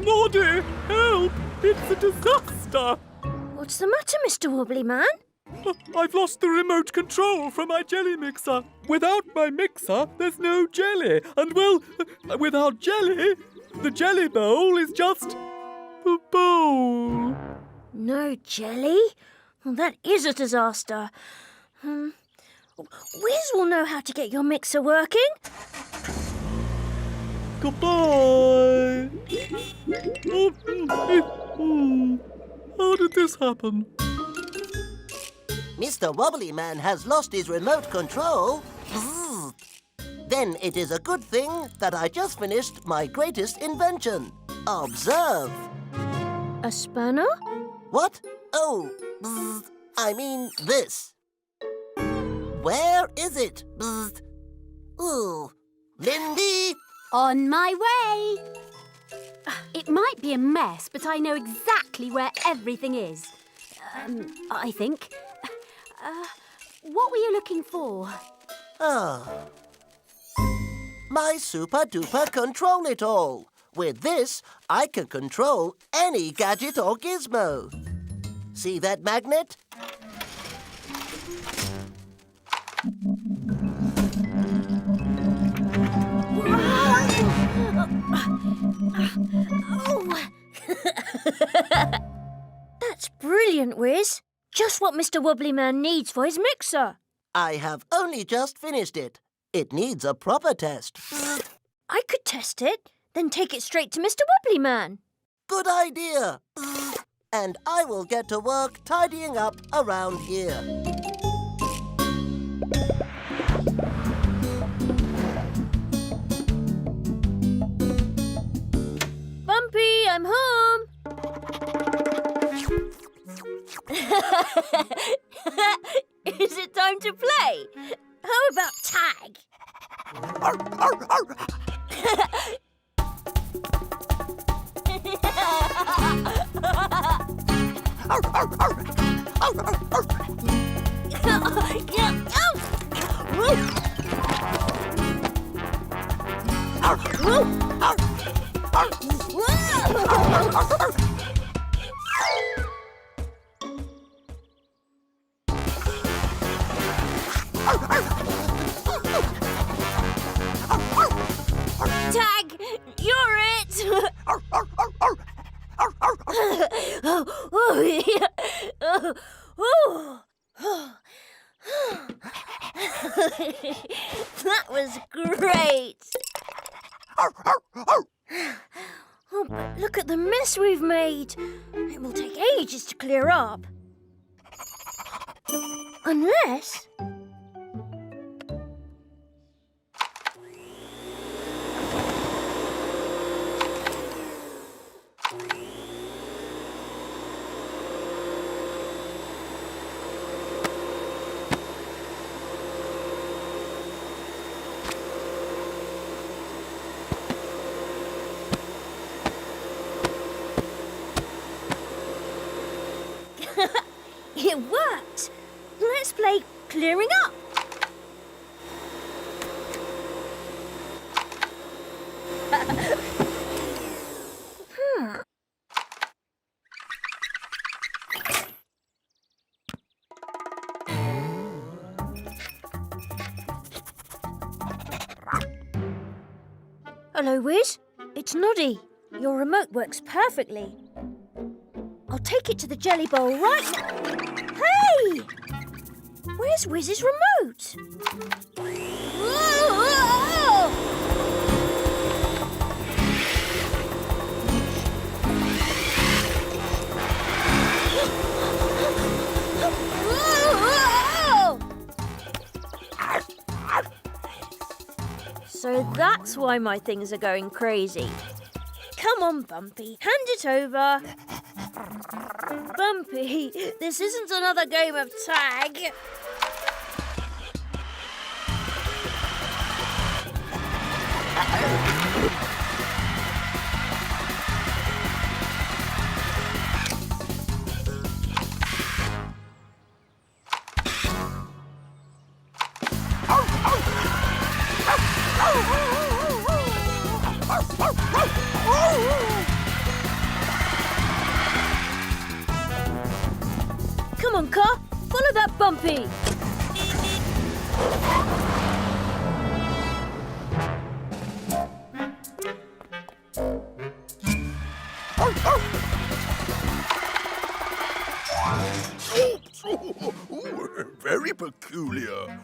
Noddy, help! It's a disaster! What's the matter, Mr. Wobbly Man? I've lost the remote control from my jelly mixer. Without my mixer, there's no jelly. And, well, without jelly, the jelly bowl is just a bowl. No jelly? Well, that is a disaster. Whiz will know how to get your mixer working. Goodbye. How did this happen? Mr. Wobbly Man has lost his remote control. Then it is a good thing that I just finished my greatest invention. Observe. A spanner? What? Oh, I mean this. Where is it? Ooh, Lindy? On my way. It might be a mess, but I know exactly where everything is. I think. What were you looking for? Oh. My super-duper control-it-all. With this, I can control any gadget or gizmo. See that magnet? That's brilliant, Whiz. Just what Mr. Wobbly Man needs for his mixer. I have only just finished it. It needs a proper test. I could test it, then take it straight to Mr. Wobbly Man. Good idea. And I will get to work tidying up around here. Bumpy, I'm home. Is it time to play? How about tag? Tag, you're it. That was great. Oh, but look at the mess we've made. It will take ages to clear up. Unless... It worked! Let's play clearing up. Hello, Whiz. It's Noddy. Your remote works perfectly. I'll take it to the jelly bowl right now. Hey! Where's Whiz's remote? So that's why my things are going crazy. Come on, Bumpy, hand it over. Bumpy, this isn't another game of tag. Come on, car. Follow that Bumpy. Very peculiar.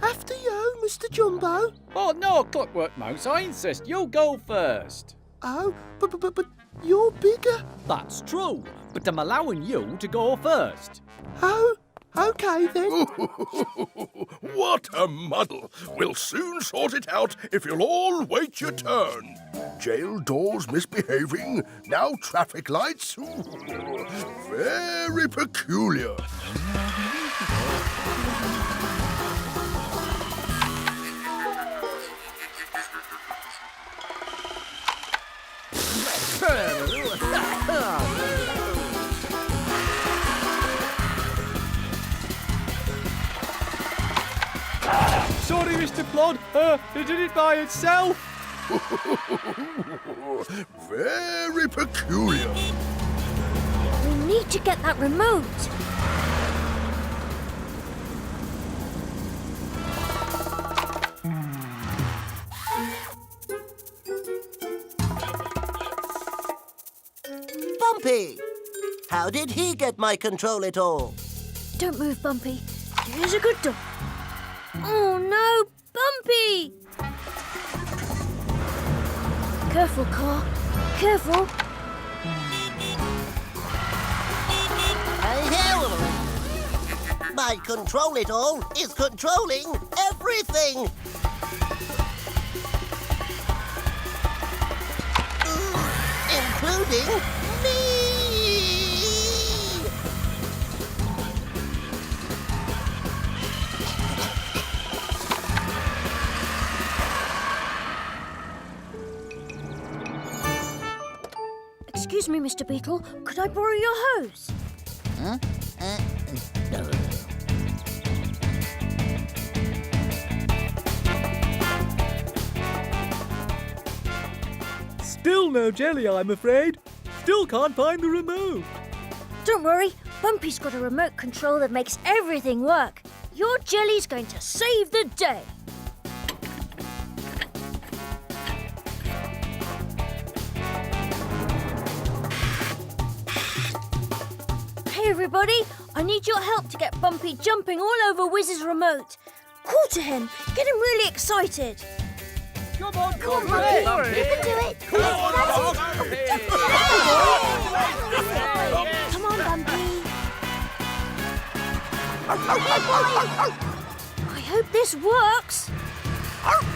After you, Mr. Jumbo. Oh, no, Clockwork Mouse, I insist you go first. Oh, but you're bigger. That's true, but I'm allowing you to go first. Oh, okay then. What a muddle. We'll soon sort it out if you'll all wait your turn. Jail doors misbehaving, now traffic lights. Very peculiar. Sorry, Mr. Plod. It did it by itself. Very peculiar. We need to get that remote. Bumpy! How did he get my control at all? Don't move, Bumpy. Here's a good dog. Oh, no, Bumpy! Careful, car. Careful. My control it all is controlling everything. Including me. Excuse me, Mr. Beetle. Could I borrow your hose? No. Still no jelly, I'm afraid. Still can't find the remote. Don't worry. Bumpy's got a remote control that makes everything work. Your jelly's going to save the day. Hey, everybody. I need your help to get Bumpy jumping all over Whiz's remote. Call to him. Get him really excited. Come on, Come on, Bumpy. You can do it. Come on, Bumpy. I hope this works. Come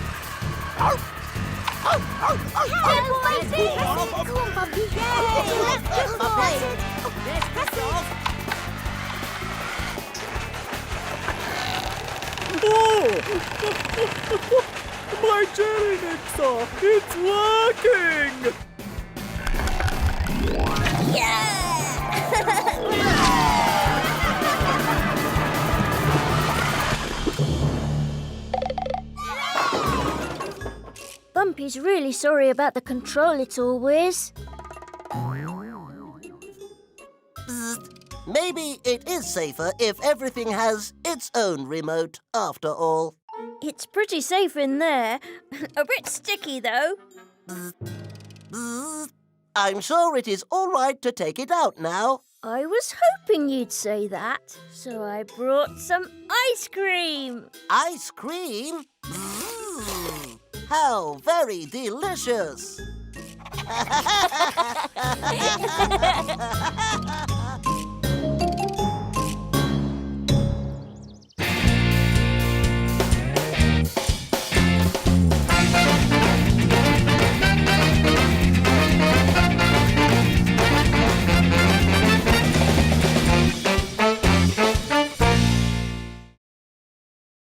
on, Bumpy. Let's go, Bumpy. Let's press it. Oh! My jelly mixer! It's working! Bumpy's really sorry about the control it all, Whiz. Maybe it is safer if everything has its own remote, after all. It's pretty safe in there. A bit sticky, though. I'm sure it is all right to take it out now. I was hoping you'd say that, so I brought some ice cream. Ice cream? How very delicious!